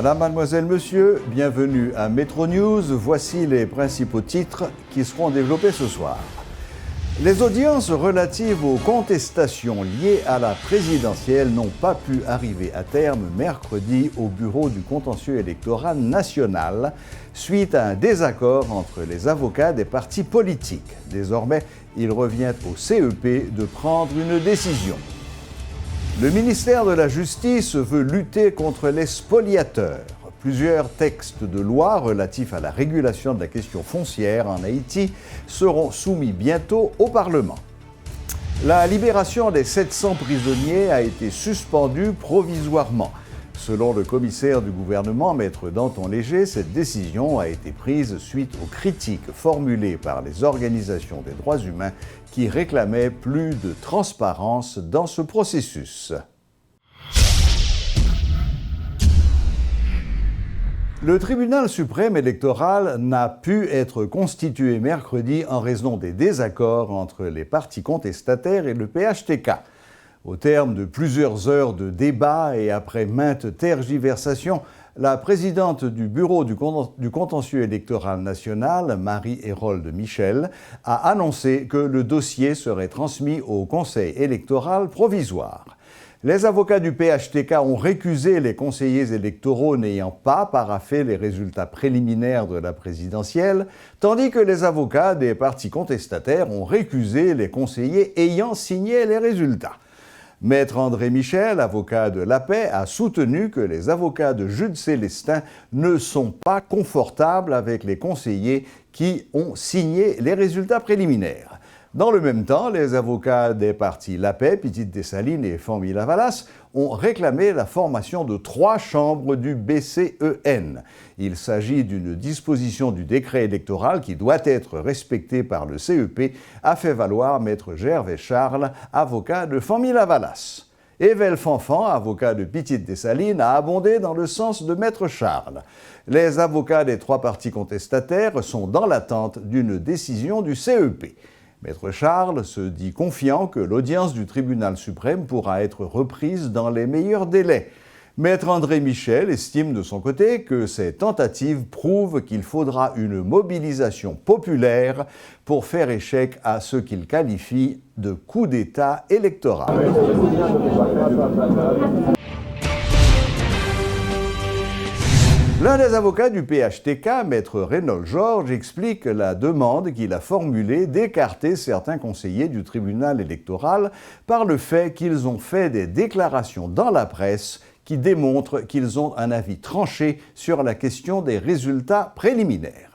Madame, mademoiselle, monsieur, bienvenue à Metro News. Voici les principaux titres qui seront développés ce soir. Les audiences relatives aux contestations liées à la présidentielle n'ont pas pu arriver à terme mercredi au bureau du contentieux électoral national suite à un désaccord entre les avocats des partis politiques. Désormais, il revient au CEP de prendre une décision. Le ministère de la Justice veut lutter contre les spoliateurs. Plusieurs textes de loi relatifs à la régulation de la question foncière en Haïti seront soumis bientôt au Parlement. La libération des 700 prisonniers a été suspendue provisoirement. Selon le commissaire du gouvernement, Maître Danton Léger, cette décision a été prise suite aux critiques formulées par les organisations des droits humains qui réclamaient plus de transparence dans ce processus. Le tribunal suprême électoral n'a pu être constitué mercredi en raison des désaccords entre les partis contestataires et le PHTK. Au terme de plusieurs heures de débat et après maintes tergiversations, la présidente du bureau du contentieux électoral national, Marie-Hérolde Michel, a annoncé que le dossier serait transmis au Conseil électoral provisoire. Les avocats du PHTK ont récusé les conseillers électoraux n'ayant pas paraphé les résultats préliminaires de la présidentielle, tandis que les avocats des partis contestataires ont récusé les conseillers ayant signé les résultats. Maître André Michel, avocat de la paix, a soutenu que les avocats de Jude Célestin ne sont pas confortables avec les conseillers qui ont signé les résultats préliminaires. Dans le même temps, les avocats des partis La Paix, Petite Dessalines et Famille-Lavalas ont réclamé la formation de 3 chambres du BCEN. Il s'agit d'une disposition du décret électoral qui doit être respectée par le CEP, a fait valoir Maître Gervais Charles, avocat de Famille-Lavalas. Evel Fanfan, avocat de Petite Dessalines, a abondé dans le sens de Maître Charles. Les avocats des 3 partis contestataires sont dans l'attente d'une décision du CEP. Maître Charles se dit confiant que l'audience du tribunal suprême pourra être reprise dans les meilleurs délais. Maître André Michel estime de son côté que ces tentatives prouvent qu'il faudra une mobilisation populaire pour faire échec à ce qu'il qualifie de coup d'État électoral. L'un des avocats du PHTK, Maître Reynold Georges, explique la demande qu'il a formulée d'écarter certains conseillers du tribunal électoral par le fait qu'ils ont fait des déclarations dans la presse qui démontrent qu'ils ont un avis tranché sur la question des résultats préliminaires.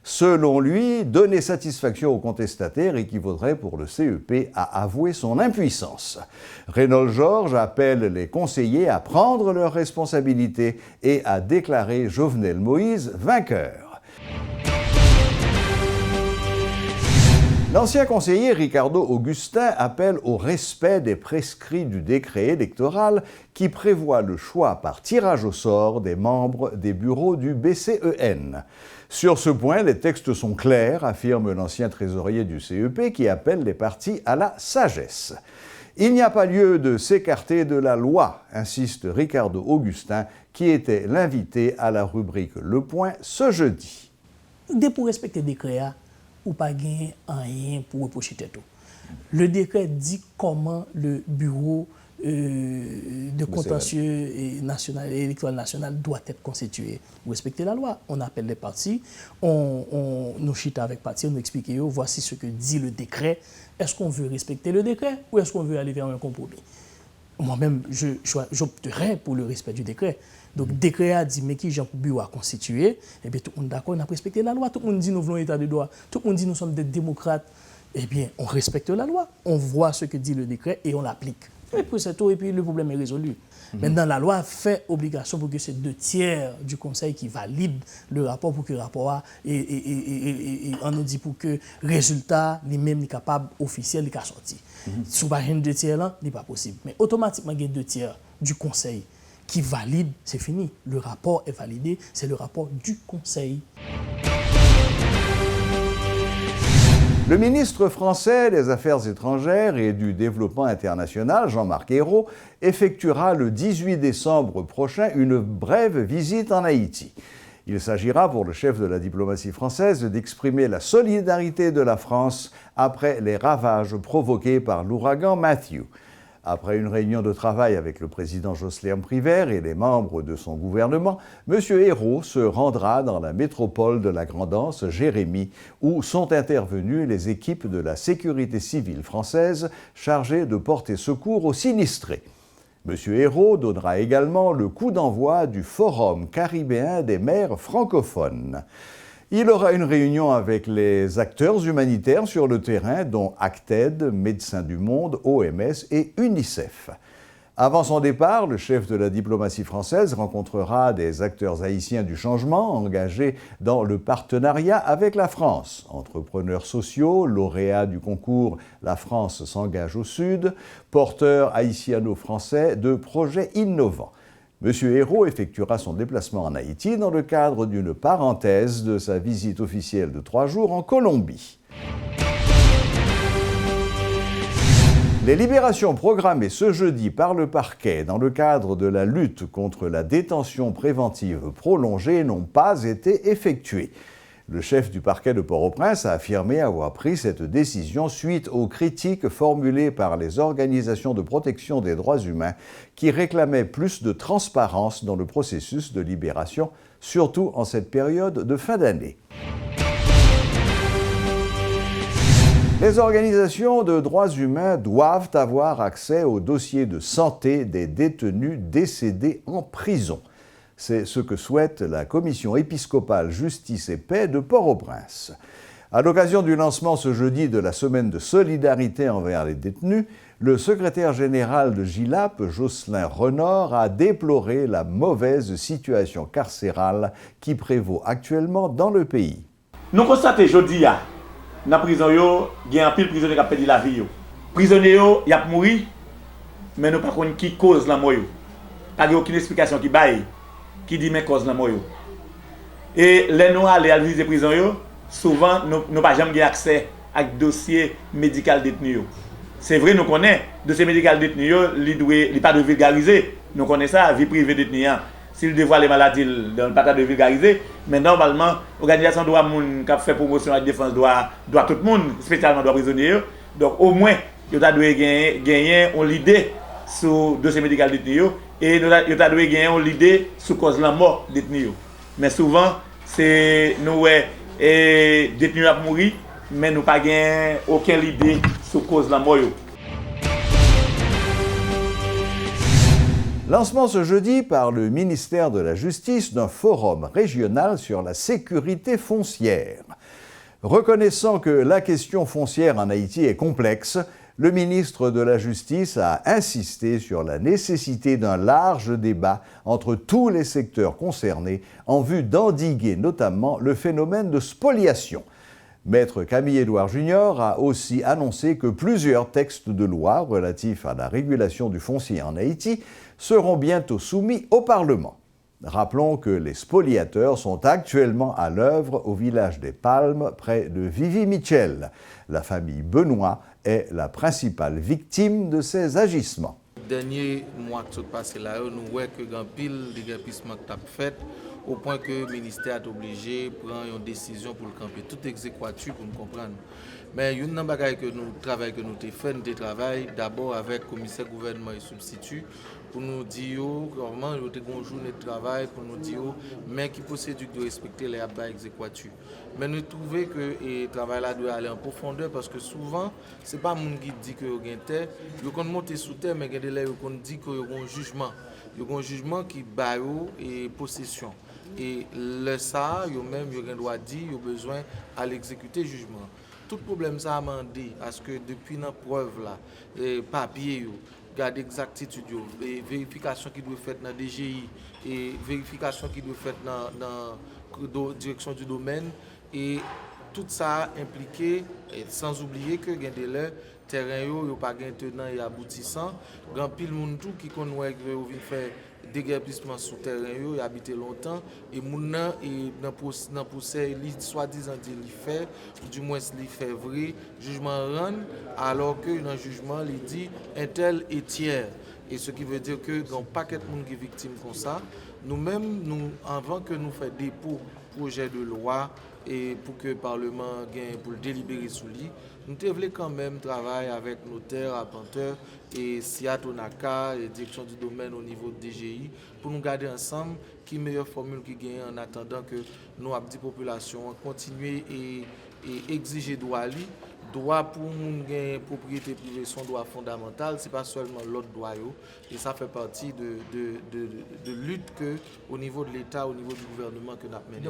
Selon lui, donner satisfaction aux contestataires équivaudrait pour le CEP à avouer son impuissance. Reynold Georges appelle les conseillers à prendre leurs responsabilités et à déclarer Jovenel Moïse vainqueur. L'ancien conseiller Ricardo Augustin appelle au respect des prescrits du décret électoral qui prévoit le choix par tirage au sort des membres des bureaux du BCEN. Sur ce point, les textes sont clairs, affirme l'ancien trésorier du CEP qui appelle les partis à la sagesse. Il n'y a pas lieu de s'écarter de la loi, insiste Ricardo Augustin, qui était l'invité à la rubrique Le Point ce jeudi. Dès pour respecter le décret, ou pas gagner rien pour reprocher tout. Le décret dit comment le bureau de contentieux national et électoral national doit être constitué. Vous respectez la loi. On appelle les partis, on nous chita avec partis, on nous explique voici ce que dit le décret. Est-ce qu'on veut respecter le décret ou est-ce qu'on veut aller vers un compromis? Moi-même, j'opterais pour le respect du décret. Donc, le décret a dit, mais qui Jean bureau a constitué, eh bien, tout le monde est d'accord, on a respecté la loi. Tout le monde dit, nous voulons l'état de droit. Tout le monde dit, nous sommes des démocrates. Eh bien, on respecte la loi. On voit ce que dit le décret et on l'applique. Et puis, c'est tout, et puis le problème est résolu. Maintenant, la loi fait obligation pour que c'est 2/3 du Conseil qui valide le rapport pour que le rapport on nous dit pour que le résultat, lui-même, est capable, officiel, est sorti. Si vous n'avez pas 2/3 là, ce n'est pas possible. Mais automatiquement, il y a 2/3 du Conseil qui valide, c'est fini. Le rapport est validé, c'est le rapport du Conseil. Le ministre français des Affaires étrangères et du Développement international, Jean-Marc Ayrault, effectuera le 18 décembre prochain une brève visite en Haïti. Il s'agira pour le chef de la diplomatie française d'exprimer la solidarité de la France après les ravages provoqués par l'ouragan Matthew. Après une réunion de travail avec le président Jocelyn Privert et les membres de son gouvernement, M. Ayrault se rendra dans la métropole de la Grand'Anse, Jérémie, où sont intervenues les équipes de la sécurité civile française chargées de porter secours aux sinistrés. M. Ayrault donnera également le coup d'envoi du Forum caribéen des maires francophones. Il aura une réunion avec les acteurs humanitaires sur le terrain, dont ACTED, Médecins du Monde, OMS et UNICEF. Avant son départ, le chef de la diplomatie française rencontrera des acteurs haïtiens du changement engagés dans le partenariat avec la France. Entrepreneurs sociaux, lauréats du concours La France s'engage au Sud, porteurs haïtiano-français de projets innovants. M. Ayrault effectuera son déplacement en Haïti dans le cadre d'une parenthèse de sa visite officielle de 3 jours en Colombie. Les libérations programmées ce jeudi par le parquet dans le cadre de la lutte contre la détention préventive prolongée n'ont pas été effectuées. Le chef du parquet de Port-au-Prince a affirmé avoir pris cette décision suite aux critiques formulées par les organisations de protection des droits humains qui réclamaient plus de transparence dans le processus de libération, surtout en cette période de fin d'année. Les organisations de droits humains doivent avoir accès aux dossiers de santé des détenus décédés en prison. C'est ce que souhaite la Commission épiscopale Justice et Paix de Port-au-Prince. À l'occasion du lancement ce jeudi de la semaine de solidarité envers les détenus, le secrétaire général de JILAP, Jocelyn Renord, a déploré la mauvaise situation carcérale qui prévaut actuellement dans le pays. Nous constatons aujourd'hui, dans la prison, il y a un pile prisonnier qui a perdu la vie. Prisonnier, il a mouru, mais nous ne savons pas qui cause la mort. Il n'y a aucune explication qui baille. Qui dit mais cause la mort. Et les nous aller à visiter prison souvent nous pas jamais accès à dossier médical détenu. C'est vrai nous connaît dossier médical détenu il pas de vulgariser. Nous connaissons ça vie privée détenu. S'il dévoile les maladies dans le pas de vulgariser, mais normalement organisation droit monde qui fait promotion à la défense doit tout le monde spécialement droit prisonnier. Donc au moins il doit gagner on l'idée sur dossier médical détenu et nous doit gagner l'idée sur cause de la mort détenu. Mais souvent c'est nous détenu à mourir mais nous pas gagner aucune idée sur cause de la mort. Lancement ce jeudi par le ministère de la Justice d'un forum régional sur la sécurité foncière. Reconnaissant que la question foncière en Haïti est complexe, le ministre de la Justice a insisté sur la nécessité d'un large débat entre tous les secteurs concernés en vue d'endiguer notamment le phénomène de spoliation. Maître Camille Édouard Junior a aussi annoncé que plusieurs textes de loi relatifs à la régulation du foncier en Haïti seront bientôt soumis au Parlement. Rappelons que les spoliateurs sont actuellement à l'œuvre au village des Palmes, près de Vivi-Michel. La famille Benoît est la principale victime de ces agissements. Dernier mois qui sont passés là, nous voyons que grand pile de guerpissement qui a fait au point que le ministère est obligé de prendre une décision pour le camper. Tout exécutif pour nous comprendre. Mais il y a une bagaille que nous travaillons, que nous avons fait, travail d'abord avec le commissaire gouvernement et substitut pour nous dire comment nous avons une journée de travail pour nous dire mais qui procédure de respecter les abats exécutifs. Mais nous trouvons que le travail là doit aller en profondeur parce que souvent ce n'est pas le monde qui dit que vous avez terre, vous pouvez monter sous terre mais vous dit que vous avez un jugement. Il y a un jugement qui baille et possession. Et le ça, vous même vous avez droit dire, vous avez besoin à l'exécuter jugement. Tout problème ça a demandé à ce que depuis la preuve là, les papiers, garder exactitude, et vérification qui doit être faite dans la DGI et vérification qui doit être faite dans la direction du domaine et tout ça impliqué, sans oublier que il y a des terrain yo pas gain tenant et aboutissant, grand pile monde tout qui connaît que vient faire déguerpissement souterrain, il a habité longtemps, et maintenant, dans le procès, soi-disant, il fait, ou du moins, il fait vrai, jugement rend, alors que dans le jugement, il dit un tel est tiers. Et ce qui veut dire que dans un paquet de monde qui est victime comme ça, nous-mêmes, avant que nous fassions dépôt projet de loi et pour que le Parlement gagne pour le délibérer sous lui, nous devons quand même travailler avec notaires, arpenteurs et Siato Naka et direction du domaine au niveau de DGI pour nous garder ensemble qui meilleure formule qui gagne en attendant que nous, la population, continuer et exiger droit droit pour une propriété privée, son droit fondamental, ce n'est pas seulement l'autre droit. Et ça fait partie de lutte que, au niveau de l'État, au niveau du gouvernement que nous avons mené.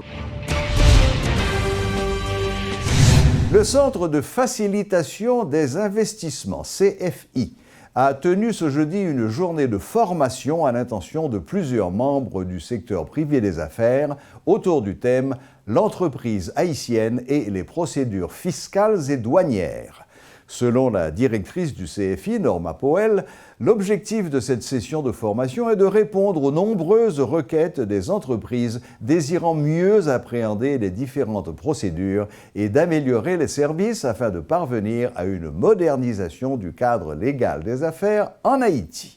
Le Centre de facilitation des investissements, CFI, a tenu ce jeudi une journée de formation à l'intention de plusieurs membres du secteur privé des affaires autour du thème « L'entreprise haïtienne et les procédures fiscales et douanières ». Selon la directrice du CFI, Norma Powell, l'objectif de cette session de formation est de répondre aux nombreuses requêtes des entreprises désirant mieux appréhender les différentes procédures et d'améliorer les services afin de parvenir à une modernisation du cadre légal des affaires en Haïti.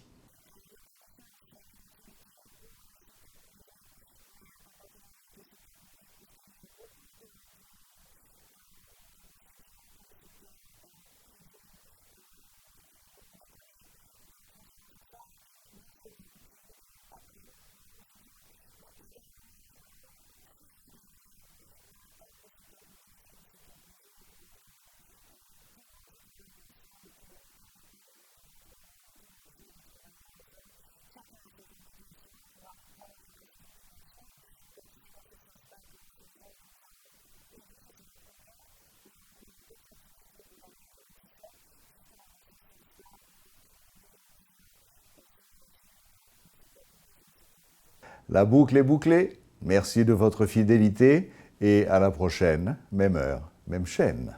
La boucle est bouclée. Merci de votre fidélité et à la prochaine, même heure, même chaîne.